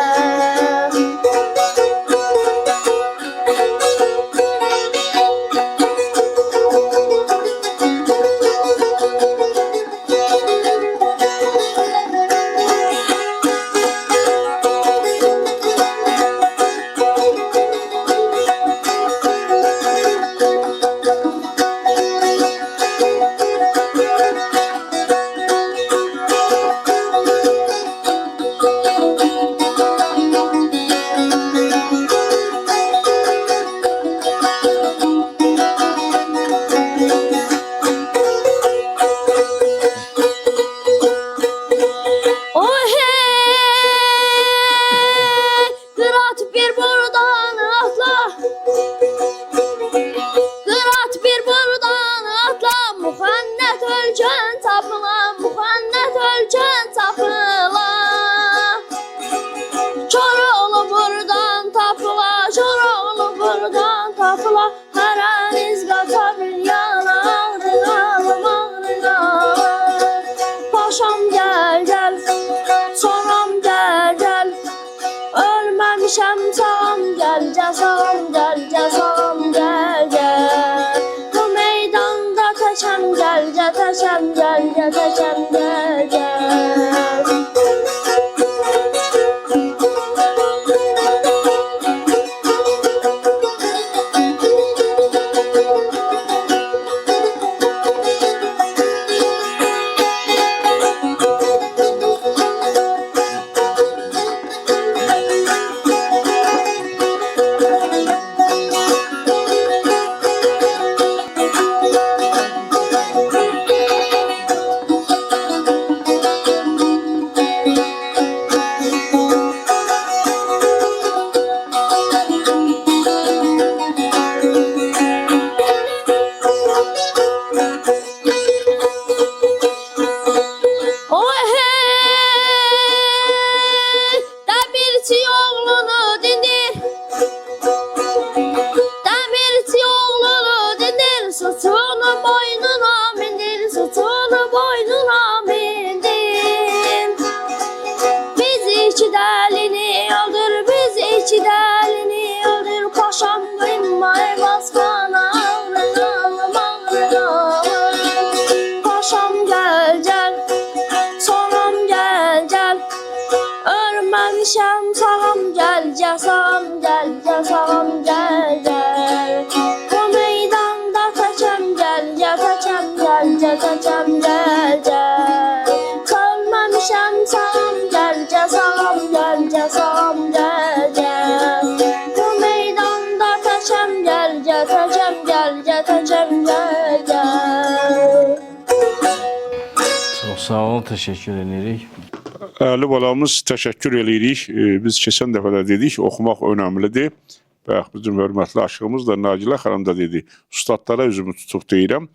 casam gel, casam gel, gel. Bu meydanda təçəm gel, ya təçəm gel, ya təçəm gel, gel. Kalmamışam salam gel, casam gel, casam gel, gel. Bu meydanda təçəm gel, ya təçəm gel, ya təçəm gel, gel. Çox sağ olun, təşəkkür edirik. Əli balamız təşəkkür edirik. Biz keçən dəfə də dedik, oxumaq önəmlidir. Bax, bizim hörmətli aşığımız da Nagilə xanım da dedi, ustadlara üzümü tutub deyirəm.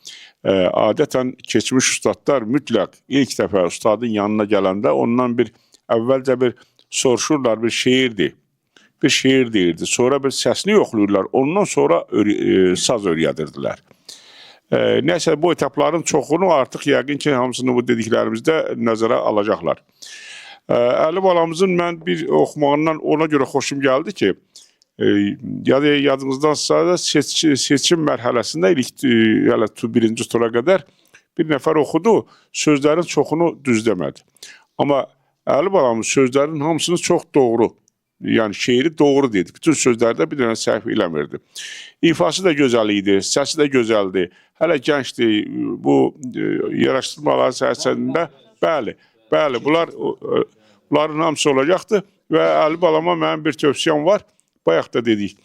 Adətən keçmiş ustadlar mütləq ilk dəfə ustadın yanına gələndə ondan əvvəlcə bir soruşurlar, bir şeirdir. Bir şeir deyirdi. Sonra bir səsini yoxlayırlar. Ondan sonra saz öyrədirdilər. Nəysə, bu etapların çoxunu artıq yəqin ki, hamısını bu dediklərimizdə nəzərə alacaqlar. Əli balamızın mən bir oxumağından ona görə xoşum gəldi ki, yadınızdansa seçim mərhələsində ilk birinci tura qədər bir nəfər oxudu, sözlərin çoxunu düz demədi. Amma Əli balamız sözlərin hamısını çox doğru, yəni şeiri doğru dedi. Bütün sözlərdə bir dənə səhv eləmirdi. İfası da gözəl idi, səsi də gözəldir. Hələ gəncdir, bu yaraşdırmaların səhəsində, bəli, bunların hamısı olacaqdır. Və Əli balama mənim bir tövsiyəm var, bayaq da dedik,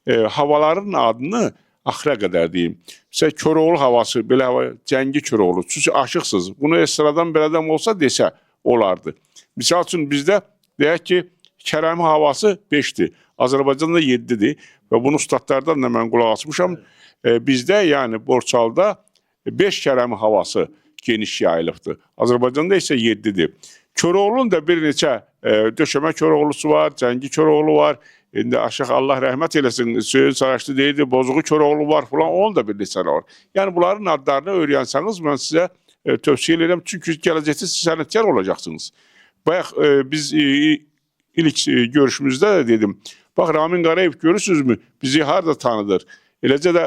havaların adını axıra qədər deyim. Məsələn, Koroğlu havası, belə Cəngi Koroğlu, çünki aşıqsınız. Bunu sıradan bir adam olsa desə, olardı. Misal üçün bizdə, deyək ki, Kərəmi havası 5-dir, Azərbaycanda 7-dir və bunu ustadlardan da mən qulaq açmışam. Bizdə, yəni Borçalda 5 Kərəmi havası geniş yayılıbdır. Azərbaycanda isə 7-dir. Koroğlu'nun da bir neçə döşəmə Koroğlusu var, Cəngi Koroğlu var. İndi aşıq Allah rəhmət eləsin, Söyün Saraçlı deyildi, Bozuğu Koroğlu var falan, onun da bir neçə var. Yəni bunların adlarını öyrənsəniz, mən sizə tövsiyə edirəm. Çünki gələcəkdə siz sənətkar olacaqsınız. Bayaq biz ilk görüşümüzdə də dedim, bax Ramin Qarayev görürsünüzmü, bizi harada tanıdır. Eləcə də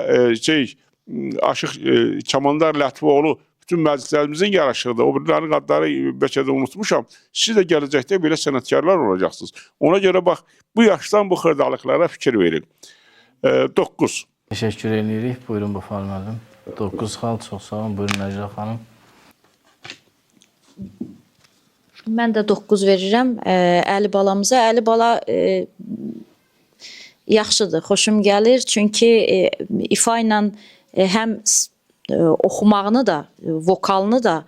Aşıq Çamandar Lətifoğlu bütün məclislərimizin yaraşıqdır. O birilərinin adları bəlkə də unutmuşam. Siz də gələcəkdə belə sənətkarlar olacaqsınız. Ona görə bax, bu yaşdan bu xırdalıqlara fikir verin. 9. Təşəkkür edirik. Buyurun Bufar müəllim. 9 xal, çox sağ olun. Buyurun Nəcla xanım. Mən də 9 verirəm Əli balamıza. Əli bala yaxşıdır, xoşum gəlir. Çünki ifa ilə həm oxumağını da, vokalını da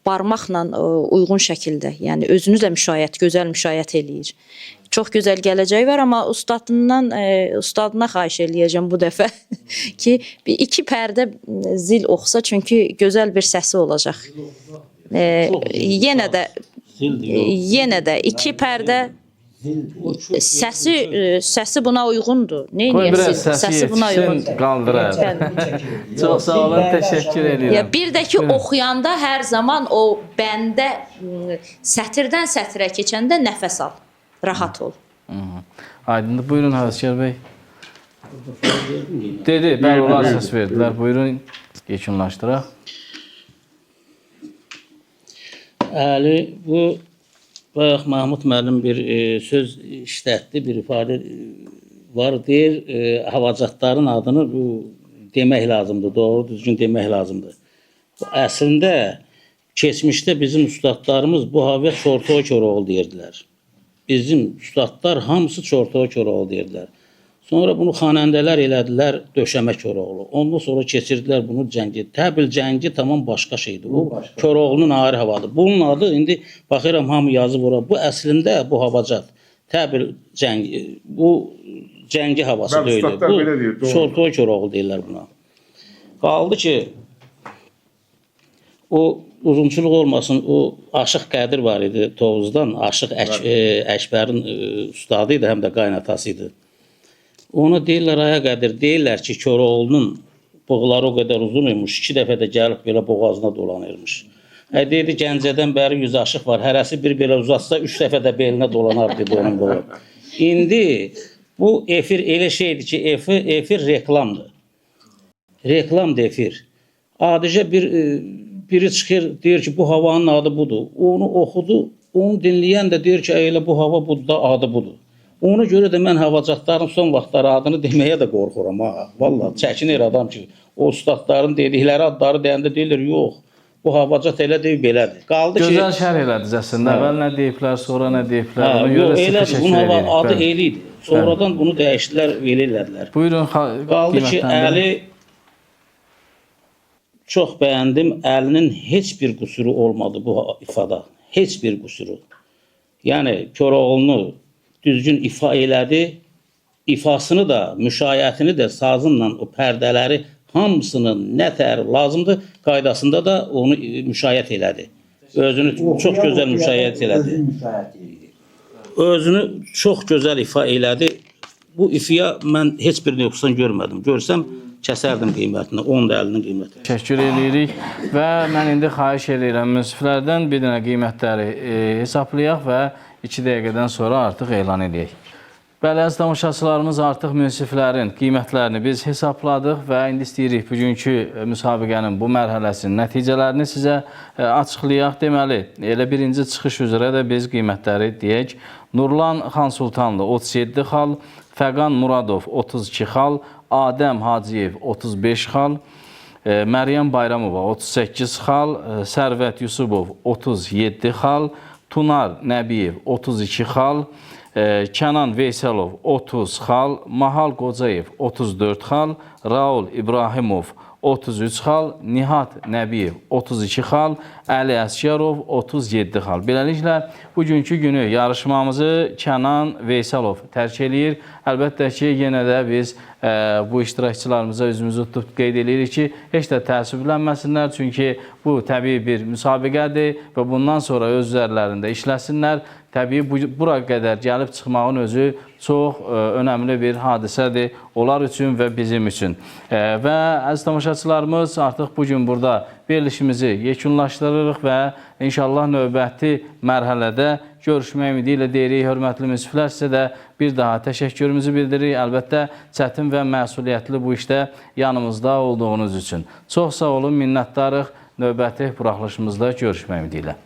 barmaqla uyğun şəkildə, yəni özünü də gözəl müşayiət eləyir. Çox gözəl gələcəyi var, amma ustadına xahiş eləyəcəm bu dəfə ki, 2 pərdə zil oxusa, çünki gözəl bir səsi olacaq. Yenə də 2 pərdə səsi buna uyğundur. Səsi buna uyğundur. Qaldırar. Çox sağ olun, təşəkkür edirəm. Bir də ki, oxuyanda hər zaman o bəndə sətirdən sətirə keçəndə nəfəs al, rahat ol. Aydındır. Buyurun Həvəskar bəy. Dedi, bəli, onlar səs verdilər. Buyurun, yekunlaşdıraq. Əli, bu bayaq Mahmud müəllim bir söz işlətdi, bir ifadə var, deyir, havacatların adını demək lazımdır, doğru düzgün demək lazımdır. Əslində, keçmişdə bizim ustadlarımız bu hava Çortoy Koroğlu deyirdilər. Bizim ustadlar hamısı Çortoy Koroğlu deyirdilər. Sonra bunu xanəndələr elədilər Döşəmə Koroğlu. Ondan sonra keçirdilər bunu Cəngi. Təbil Cəngi tamam başqa şeydir. O Koroğlunun ayrı havadır. Bunun adı indi baxıram hamı yazıb ora. Bu əslində bu havacat. Təbil Cəngi. Bu Cəngi havası deyil. Bu Çortoy Koroğlu deyirlər buna. Qaldı ki o uzunçuluq olmasın. O Aşıq Qədir var idi Tovuzdan. Aşıq Əkbərin ustadı idi, həm də qaynatası idi. Ona deyirlər Aya Qədir, deyirlər ki, Koroğlunun bığları o qədər uzun imiş, 2 dəfə də gəlib belə boğazına dolanırmış. Deyirdi, Gəncədən bəri 100 aşıq var, hərəsi bir belə uzatsa 3 dəfə də belinə dolanar dedi onun boyu. İndi bu efir elə şeydir ki, efir reklamdır. Reklamdır efir. Adicə biri çıxır, deyir ki, bu havanın adı budur. Onu oxudu, onu dinləyən də deyir ki, elə bu hava budur da adı budur. Ona görə də mən havacatların son vaxtlar adını deməyə də qorxuram ha. Vallahi çəkinir adam ki, o ustadların dedikləri adları deyəndə deyirlər, yox. Bu havacat elə deyib belədir. Qaldı ki, Gözəl şərh elədiniz əslində. Əvvəl nə deyiblər, sonra nə deyiblər. Ona yox, görə sizə elədir. təşəkkür Bunun edirik. adı Bəli. Eli idi. Sonradan bunu dəyişdilər, Eli elədilər. Buyurun, Qaldı ki, qiymətləndirin. Əli çox bəyəndim. Əlinin heç bir qüsuru olmadı bu ifada. Heç bir qüsuru. Yəni Koroğlunu düzgün ifa elədi. İfasını da, müşayiətini də sazınla o pərdələri hamısının nə tər lazımdır qaydasında da onu müşayiət elədi. Özünü çox gözəl müşayiət elədi. Özünü çox gözəl ifa elədi. Bu ifiyə mən heç bir nöqsan görmədim. Görsəm kəsərdim qiymətini, 10 da əlinin qiymətini. Təşəkkür edirik və mən indi xahiş edirəm münsiflərdən bir dənə qiymətləri hesablayaq və 2 dəqiqədən sonra artıq elan edək. Bəli, əziz tamaşaçılarımız, artıq münsiflərin qiymətlərini biz hesabladıq və indi istəyirik bugünkü müsabiqənin bu mərhələsinin nəticələrini sizə açıqlayaq. Deməli, elə birinci çıxış üzrə də biz qiymətləri deyək. Nurlan Xansultanlı 37 xal, Fəqan Muradov 32 xal, Adəm Hacıyev 35 xal, Məryəm Bayramova 38 xal, Sərvət Yusubov 37 xal, Tunar Nəbiyev 32 xal, Kənan Veyselov 30 xal, Mahal Qocayev 34 xal, Raul İbrahimov 33 xal, Nihat Nəbiyev 32 xal, Əli Əsgərov 37 xal. Beləliklə, bugünkü günü yarışmamızı Kənan Veyselov tərk eləyir. Əlbəttə ki, yenə də biz bu iştirakçılarımıza üzümüzü tutub qeyd edirik ki, heç də təəssüblənməsinlər, çünki bu təbii bir müsabiqədir və bundan sonra öz üzərlərində işləsinlər. Təbii, bura qədər gəlib çıxmağın özü çox önəmli bir hadisədir onlar üçün və bizim üçün. Və əziz tamaşaçılarımız, artıq bugün burada verilişimizi yekunlaşdırırıq və inşallah növbəti mərhələdə görüşmək ümidi ilə deyirik. Hörmətli münsiflər, sizə də bir daha təşəkkürümüzü bildiririk. Əlbəttə, çətin və məsuliyyətli bu işdə yanımızda olduğunuz üçün. Çox sağ olun, minnətdarıq. Növbəti buraxılışımızda görüşmək ümidi ilə.